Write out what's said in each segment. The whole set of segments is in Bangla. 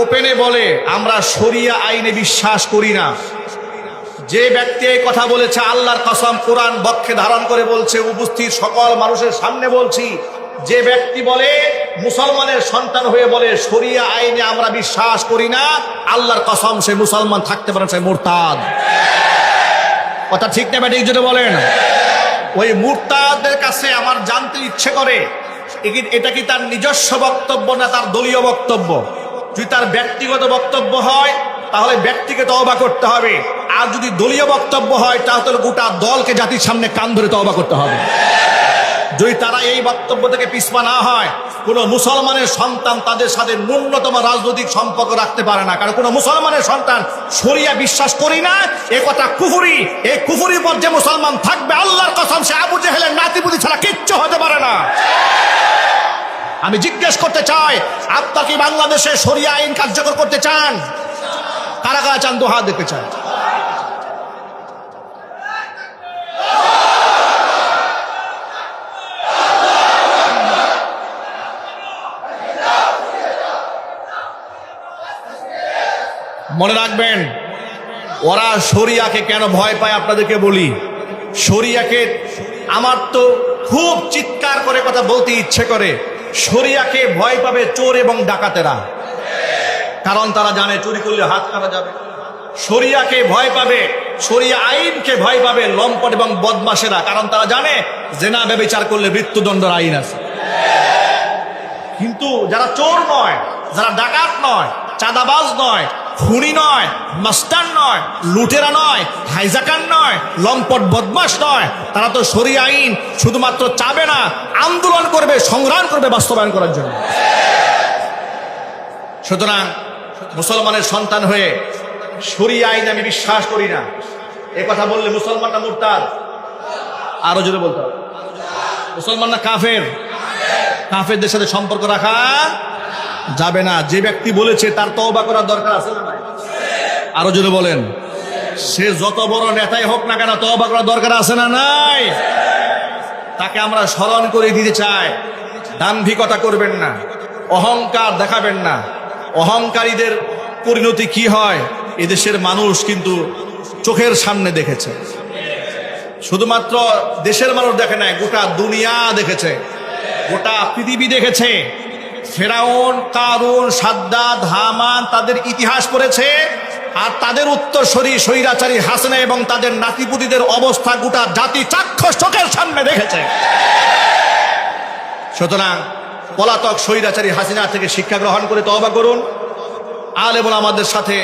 ওপেনে বলে আমরা শরিয়া আইনে বিশ্বাস করি না। যে ব্যক্তি এই কথা বলেছে আল্লাহর কসম কোরআন বক্ষে ধারণ করে বলছে, উপস্থিত সকল মানুষের সামনে বলছি, যে ব্যক্তি বলে মুসলমানের সন্তান হয়ে বলে শরিয়া আইনে আমরা বিশ্বাস করি না, আল্লাহর কসম সে মুসলমান থাকতে পারে, সে মুরতাদ। কথা ঠিক না ব্যাটিক যদি বলেন? ওই মুরতাদের কাছে আমার জানতে ইচ্ছে করে এটা কি তার নিজস্ব বক্তব্য না তার দলীয় বক্তব্য। যদি তার ব্যক্তিগত বক্তব্য হয় তাহলে ব্যক্তিকে তওবা করতে হবে, আর যদি দলীয় বক্তব্য হয় তাহলে গোটা দলকে জাতির সামনে কান ধরে তওবা করতে হবে। যদি তারা এই বক্তব্য থেকে পিছপা না হয়, কোন মুসলমানের সন্তান তাদের সাথে ন্যূনতম রাজনৈতিক সম্পর্ক রাখতে পারে না। কারণ কোন মুসলমানের সন্তান শরিয়া বিশ্বাস করি না এ কথা কুফরি। এই কুফরির পর যে মুসলমান থাকবে আল্লাহর কসম সে আবু জেহেলের নাতিপুতি ছাড়া কিচ্ছু হতে পারে না। আমি জিজ্ঞেস করতে চাই, আপনারা কি বাংলাদেশে শরিয়া আইন কার্যকর করতে চান? কারা কারা চান? হাত দেখতে চান? মনে রাখবেন, ওরা শরিয়াকে কেন ভয় পায় আপনাদেরকে বলি। শরিয়াকে আমার তো খুব চিৎকার করে কথা বলতে ইচ্ছে করে। শরিয়াকে ভয় পাবে চোর এবং ডাকাতেরা, কারণ তারা জানে চুরি করলে হাত কাটা যাবে। শরিয়াকে ভয় পাবে, শরিয়া আইনকে ভয় পাবে লম্পট এবং বদমাশেরা, কারণ তারা জানে জেনা ব্যভিচার করলে মৃত্যুদণ্ডের আইন আছে। কিন্তু যারা চোর নয়, যারা ডাকাত নয়, চাঁদাবাজ নয়, খুনি নয়, মাস্টার নয়, লুটেরা নয়, হাইজাকার নয়, লম্পট বদমাশ নয়, তারা তো শরিয়া আইন শুধুমাত্র চাবে না, আন্দোলন করবে, সংগ্রাম করবে বাস্তবায়ন করার জন্য। সুতরাং মুসলমানের সন্তান হয়ে শরিয়া আইন আমি বিশ্বাস করি না এ কথা বললে মুসলমানরা মুরতাদ। আরো জোরে বলতে হবে, মুসলমান না কাফের? কাফেরদের সাথে সম্পর্ক রাখা যাবে না। যে ব্যক্তি বলেছে তার তওবা করার দরকার আছে না নাই? আরো জোরে বলেন। সে যত বড় নেতাই হোক না কেন তওবা করার দরকার আছে না নাই? তাকে আমরা স্মরণ করে দিতে চাই, দাম্ভিকতা করবেন না, অহংকার দেখাবেন না। অহংকারীদের পরিণতি কি হয় এদেশের মানুষ কিন্তু চোখের সামনে দেখেছে। শুধুমাত্র দেশের মানুষ দেখে নাই, গোটা দুনিয়া দেখেছে, গোটা পৃথিবী দেখেছে। ফেরাউন, কারুন, সাদ্দাত, হামান তাদের ইতিহাস পড়েছে, আর তাদের উত্তরসূরি স্বৈরাচারী হাসিনা এবং তাদের নাতিপুতিদের অবস্থা গোটা জাতি চাক্ষুষ চোখের সামনে দেখেছে। সুতরাং পলাতক স্বৈরাচারী হাসিনা থেকে শিক্ষা গ্রহণ করে তওবা করুন। আলেম ওলামাদের সাথে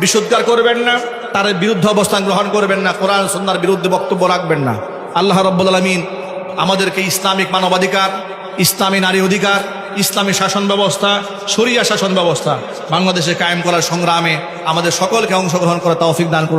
বিশুদ্ধার করবেন না, তার বিরুদ্ধে অবস্থান গ্রহণ করবেন না, কোরআন সুন্নাহর বিরুদ্ধে বক্তব্য রাখবেন না। আল্লাহ রাব্বুল আলামিন আমাদেরকে ইসলামিক মানবাধিকার, ইসলামী নারী অধিকার, ইসলামী শাসন ব্যবস্থা, শরিয়া শাসন ব্যবস্থা বাংলাদেশে কায়েম করার সংগ্রামে আমাদের সকলকে অংশগ্রহণ করার তৌফিক দান করুন।